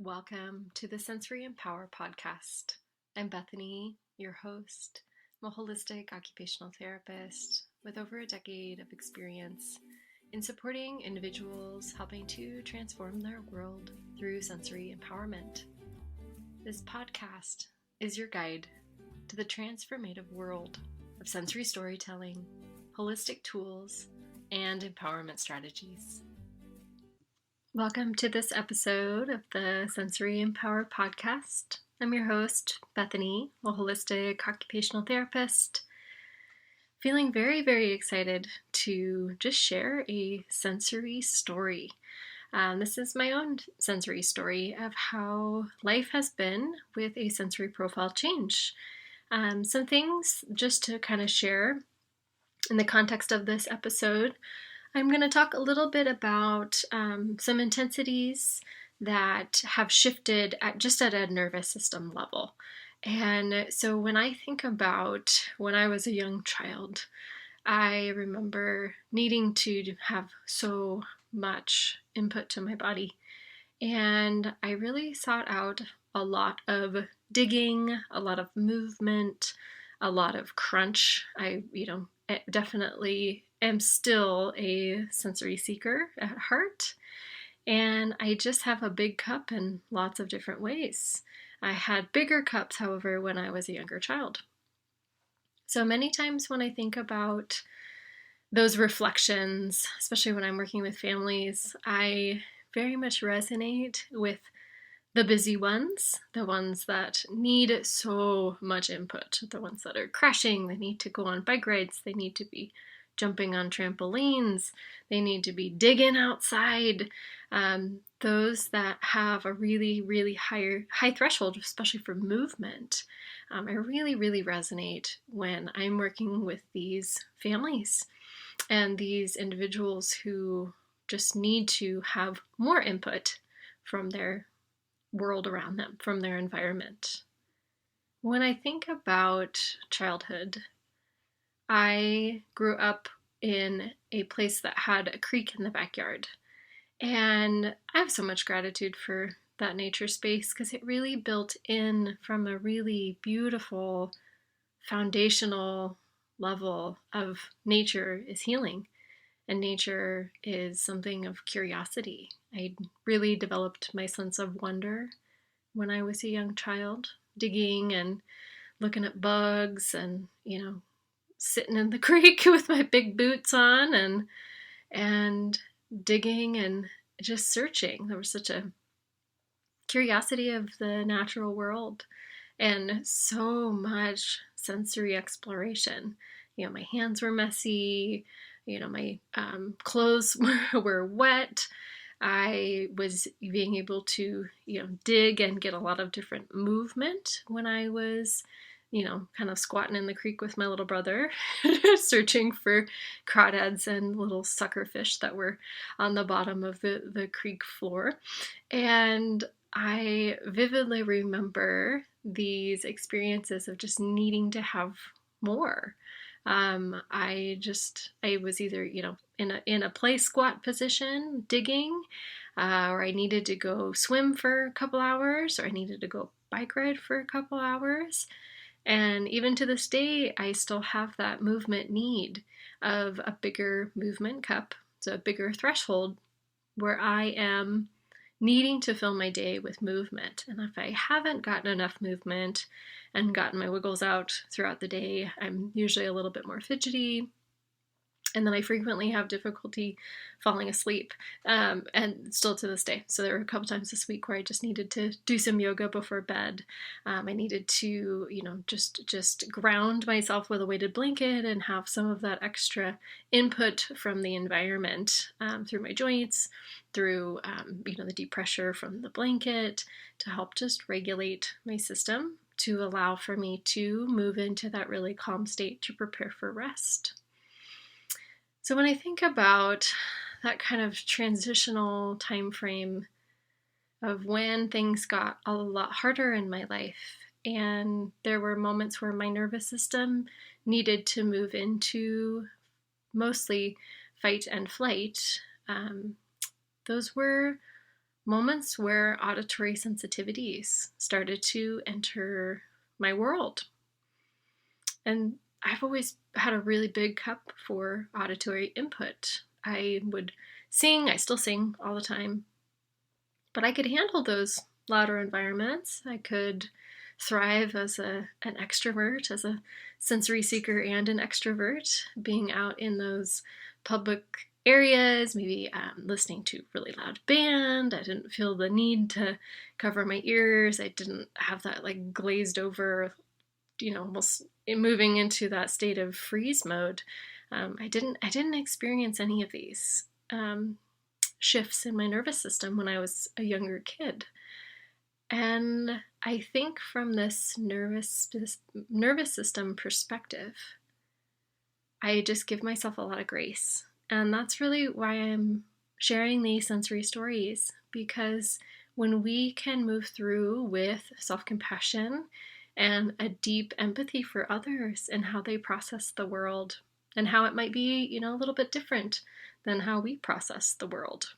Welcome to the Sensory Empower podcast. I'm Bethany, your host. I'm a holistic occupational therapist with over a decade of experience in supporting individuals helping to transform their world through sensory empowerment. This podcast is your guide to the transformative world of sensory storytelling, holistic tools, and empowerment strategies. Welcome to this episode of the Sensory Empower podcast. I'm your host, Bethany, a holistic occupational therapist. Feeling very, very excited to just share a sensory story. This is my own sensory story of how life has been with a sensory profile change. Some things just to kind of share in the context of this episode. I'm going to talk a little bit about some intensities that have shifted at a nervous system level. And so when I think about when I was a young child, I remember needing to have so much input to my body. And I really sought out a lot of digging, a lot of movement, a lot of crunch. I definitely am still a sensory seeker at heart, and I just have a big cup in lots of different ways. I had bigger cups, however, when I was a younger child. So many times when I think about those reflections, especially when I'm working with families, I very much resonate with the busy ones, the ones that need so much input, the ones that are crashing, they need to go on bike rides, they need to be jumping on trampolines, they need to be digging outside. Those that have a really, really high threshold, especially for movement, I really, really resonate when I'm working with these families and these individuals who just need to have more input from their world around them, from their environment. When I think about childhood, I grew up in a place that had a creek in the backyard. And I have so much gratitude for that nature space because it really built in from a really beautiful foundational level of nature is healing. And nature is something of curiosity. I really developed my sense of wonder when I was a young child, digging and looking at bugs and, sitting in the creek with my big boots on and digging and just searching. There was such a curiosity of the natural world and so much sensory exploration. My hands were messy, my clothes were wet. I was being able to, dig and get a lot of different movement when I was, kind of squatting in the creek with my little brother, searching for crawdads and little sucker fish that were on the bottom of the creek floor. And I vividly remember these experiences of just needing to have more. I was either, in a play squat position, digging, or I needed to go swim for a couple hours, or I needed to go bike ride for a couple hours. And even to this day, I still have that movement need of a bigger movement cup, so a bigger threshold where I am needing to fill my day with movement. And if I haven't gotten enough movement and gotten my wiggles out throughout the day, I'm usually a little bit more fidgety. And then I frequently have difficulty falling asleep, and still to this day. So there were a couple times this week where I just needed to do some yoga before bed. I needed to, just ground myself with a weighted blanket and have some of that extra input from the environment through my joints, through, the deep pressure from the blanket to help just regulate my system to allow for me to move into that really calm state to prepare for rest. So when I think about that kind of transitional time frame of when things got a lot harder in my life, and there were moments where my nervous system needed to move into mostly fight and flight, those were moments where auditory sensitivities started to enter my world. And I've always had a really big cup for auditory input. I would sing, I still sing all the time, but I could handle those louder environments. I could thrive as an extrovert, as a sensory seeker and an extrovert, being out in those public areas, maybe listening to really loud band. I didn't feel the need to cover my ears. I didn't have that like glazed over, almost moving into that state of freeze mode. I didn't experience any of these shifts in my nervous system when I was a younger kid. And I think from this nervous system perspective, I just give myself a lot of grace. And that's really why I'm sharing these sensory stories, because when we can move through with self-compassion and a deep empathy for others and how they process the world and how it might be, a little bit different than how we process the world.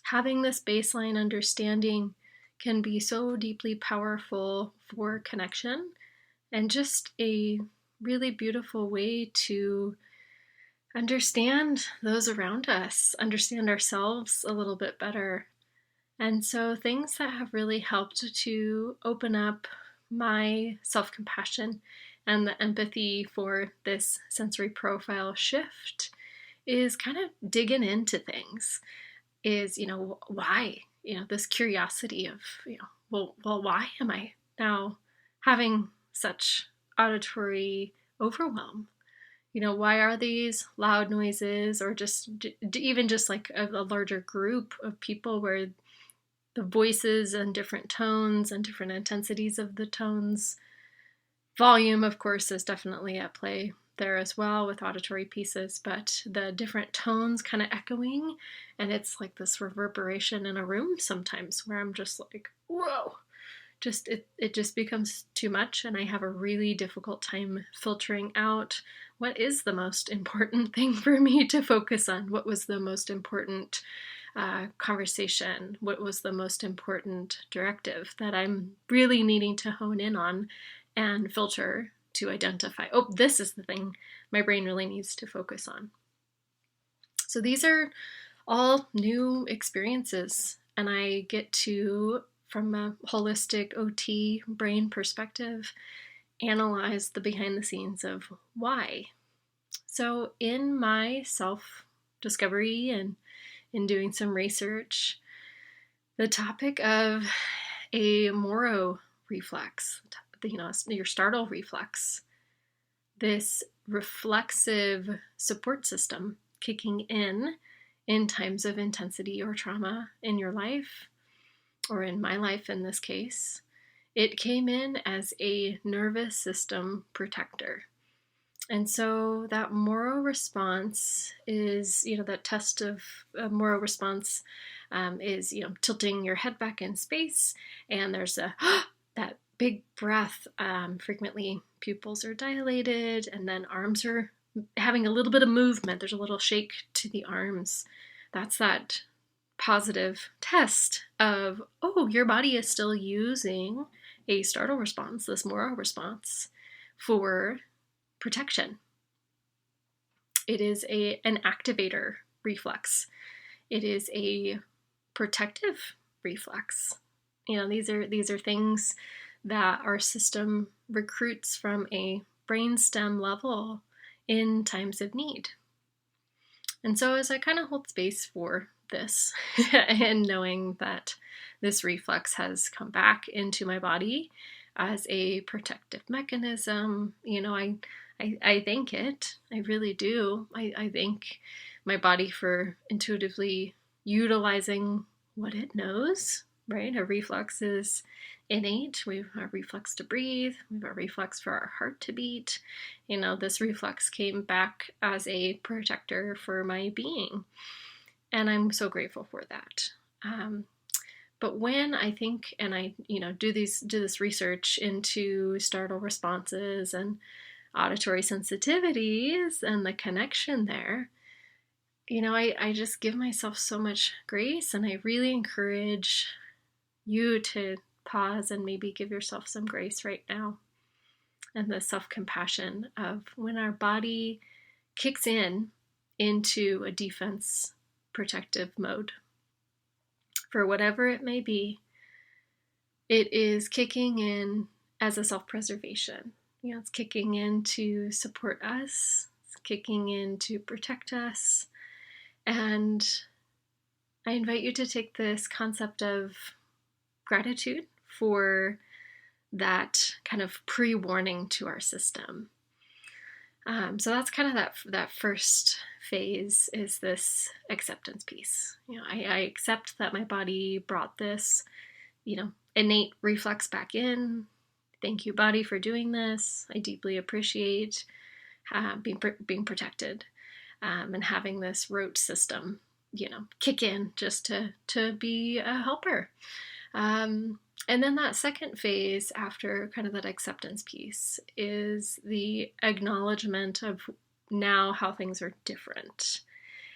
Having this baseline understanding can be so deeply powerful for connection and just a really beautiful way to understand those around us, understand ourselves a little bit better. And so things that have really helped to open up my self-compassion and the empathy for this sensory profile shift is kind of digging into things. Is, why? This curiosity of, well, why am I now having such auditory overwhelm? Why are these loud noises, or just even just like a larger group of people where the voices and different tones and different intensities of the tones, volume, of course, is definitely at play there as well with auditory pieces, but the different tones kind of echoing, and it's like this reverberation in a room sometimes where I'm just like, whoa, it just becomes too much, and I have a really difficult time filtering out what is the most important thing for me to focus on. What was the most important conversation? What was the most important directive that I'm really needing to hone in on and filter to identify, oh, this is the thing my brain really needs to focus on. So these are all new experiences, and I get to, from a holistic OT brain perspective, analyze the behind the scenes of why. So in my self-discovery and in doing some research, the topic of a Moro reflex, your startle reflex, this reflexive support system kicking in times of intensity or trauma in your life, or in my life in this case, it came in as a nervous system protector. And so that Moro response is, that test of Moro response is, tilting your head back in space, and there's that big breath. Frequently pupils are dilated, and then arms are having a little bit of movement. There's a little shake to the arms. That's that positive test of, oh, your body is still using a startle response, this Moro response, for protection. It is an activator reflex. It is a protective reflex. These are things that our system recruits from a brainstem level in times of need. And so as I kind of hold space for this and knowing that this reflex has come back into my body as a protective mechanism, I thank it. I really do. I thank my body for intuitively utilizing what it knows, right? A reflex is innate. We have a reflex to breathe. We have a reflex for our heart to beat. This reflex came back as a protector for my being. And I'm so grateful for that. But when I think, and I, do this research into startle responses and auditory sensitivities and the connection there, I just give myself so much grace, and I really encourage you to pause and maybe give yourself some grace right now. And the self-compassion of when our body kicks into a defense protective mode, for whatever it may be, it is kicking in as a self-preservation. It's kicking in to support us, it's kicking in to protect us. And I invite you to take this concept of gratitude for that kind of pre-warning to our system. So that's kind of that first phase, is this acceptance piece. I accept that my body brought this, innate reflex back in. Thank you, body, for doing this. I deeply appreciate being protected, and having this rote system, kick in just to be a helper. And then that second phase, after kind of that acceptance piece, is the acknowledgement of now how things are different.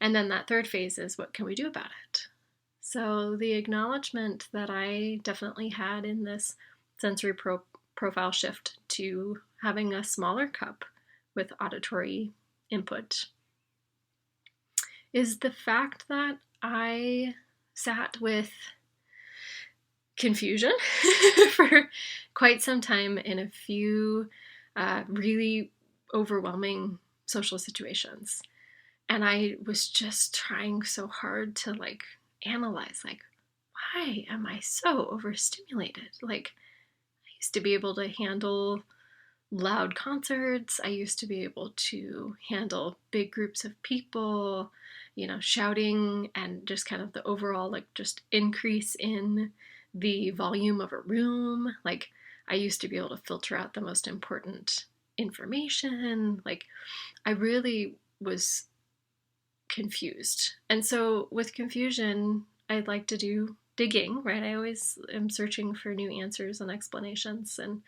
And then that third phase is, what can we do about it? So the acknowledgement that I definitely had in this sensory profile shift to having a smaller cup with auditory input is the fact that I sat with confusion for quite some time in a few really overwhelming social situations. And I was just trying so hard to analyze, why am I so overstimulated? I used to be able to handle loud concerts. I used to be able to handle big groups of people, shouting, and just kind of the overall just increase in the volume of a room. I used to be able to filter out the most important information. I really was confused. And so with confusion, I'd like to do digging, right? I always am searching for new answers and explanations and,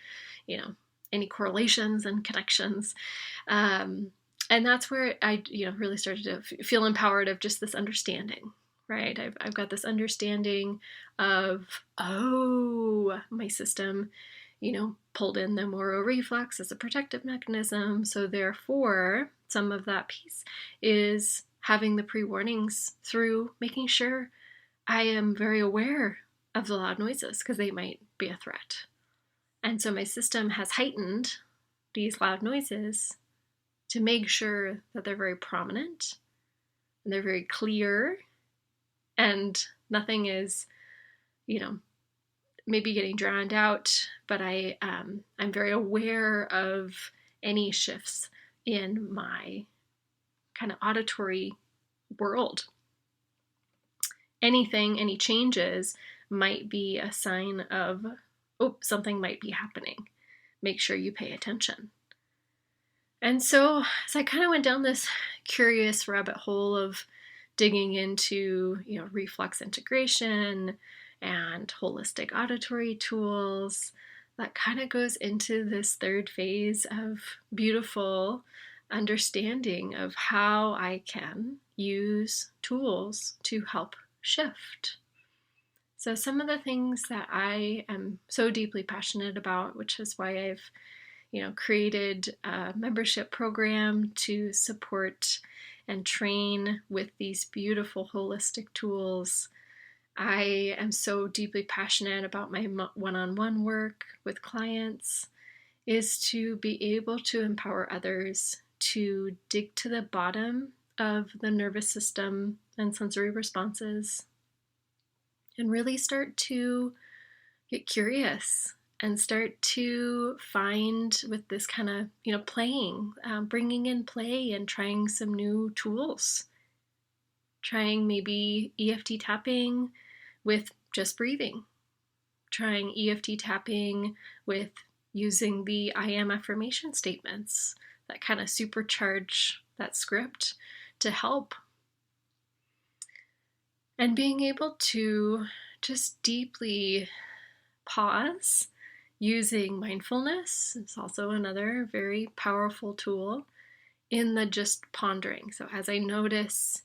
any correlations and connections. And that's where I, really started to feel empowered of just this understanding, right? I've got this understanding of, my system, pulled in the Moro reflex as a protective mechanism. So therefore, some of that piece is having the pre-warnings through making sure I am very aware of the loud noises because they might be a threat. And so my system has heightened these loud noises to make sure that they're very prominent and they're very clear, and nothing is, maybe getting drowned out, but I'm very aware of any shifts in my kind of auditory world. Any changes might be a sign of, something might be happening. Make sure you pay attention. And so as I kind of went down this curious rabbit hole of digging into, reflex integration and holistic auditory tools, that kind of goes into this third phase of beautiful understanding of how I can use tools to help shift. So some of the things that I am so deeply passionate about, which is why I've, created a membership program to support and train with these beautiful holistic tools. I am so deeply passionate about my one-on-one work with clients, is to be able to empower others to dig to the bottom of the nervous system and sensory responses and really start to get curious and start to find, with this kind of, playing, bringing in play and trying some new tools. Trying maybe EFT tapping with just breathing. Trying EFT tapping with using the I am affirmation statements that kind of supercharge that script to help. And being able to just deeply pause using mindfulness is also another very powerful tool in the just pondering. So as I notice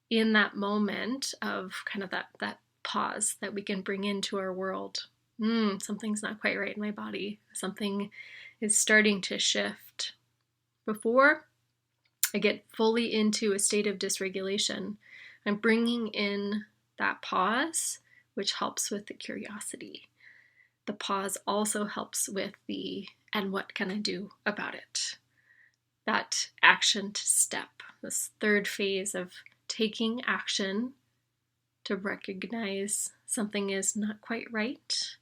in that moment of kind of that pause that we can bring into our world. Something's not quite right in my body. Something is starting to shift. Before I get fully into a state of dysregulation, I'm bringing in that pause, which helps with the curiosity. The pause also helps with and what can I do about it? That action to step, this third phase of taking action to recognize something is not quite right,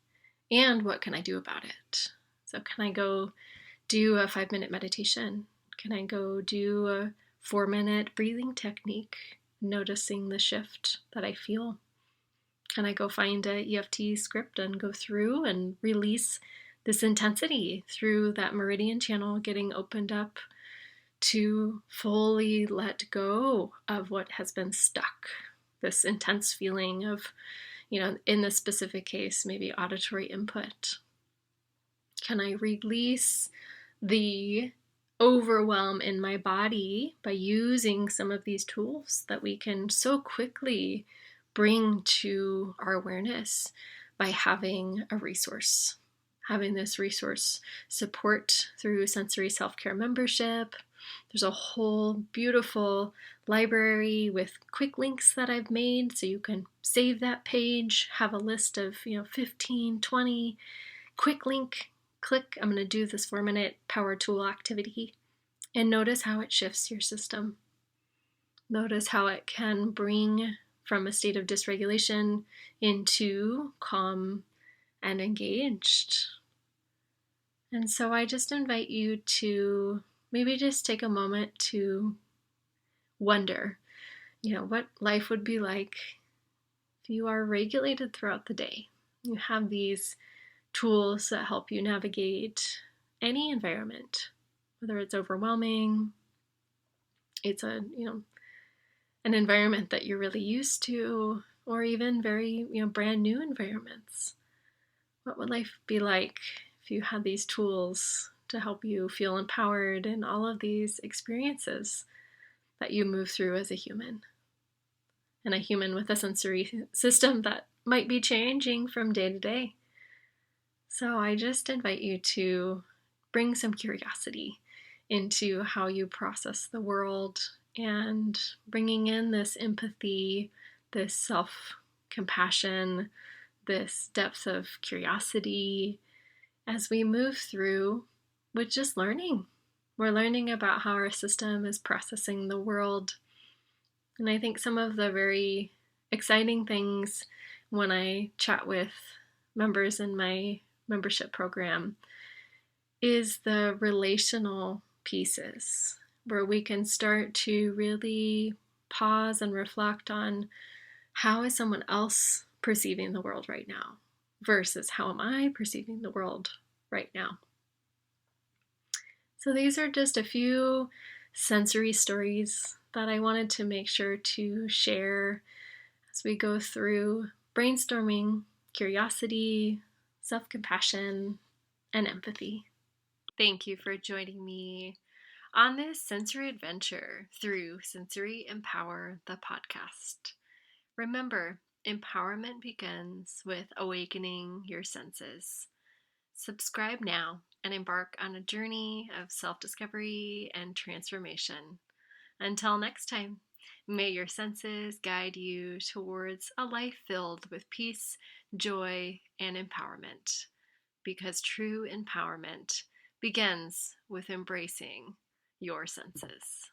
and what can I do about it? So can I go do a 5-minute meditation? Can I go do a 4-minute breathing technique, noticing the shift that I feel? Can I go find a EFT script and go through and release this intensity through that meridian channel getting opened up to fully let go of what has been stuck? This intense feeling of, in this specific case, maybe auditory input. Can I release the overwhelm in my body by using some of these tools that we can so quickly bring to our awareness by having a resource, having this resource support through sensory self-care membership. There's a whole beautiful library with quick links that I've made, so you can save that page, have a list of 15, 20 quick link. Click, I'm going to do this 4-minute power tool activity, and notice how it shifts your system. Notice how it can bring from a state of dysregulation into calm and engaged. And so I just invite you to maybe just take a moment to wonder, what life would be like if you are regulated throughout the day. You have these tools that help you navigate any environment, whether it's overwhelming, it's an environment that you're really used to, or even very, brand new environments. What would life be like if you had these tools to help you feel empowered in all of these experiences that you move through as a human? And a human with a sensory system that might be changing from day to day. So I just invite you to bring some curiosity into how you process the world, and bringing in this empathy, this self-compassion, this depth of curiosity as we move through with just learning. We're learning about how our system is processing the world. And I think some of the very exciting things when I chat with members in my membership program is the relational pieces, where we can start to really pause and reflect on how is someone else perceiving the world right now versus how am I perceiving the world right now. So these are just a few sensory stories that I wanted to make sure to share as we go through brainstorming, curiosity, self-compassion, and empathy. Thank you for joining me on this sensory adventure through Sensory Empower, the podcast. Remember, empowerment begins with awakening your senses. Subscribe now and embark on a journey of self-discovery and transformation. Until next time, may your senses guide you towards a life filled with peace, joy, and empowerment. Because true empowerment begins with embracing your senses.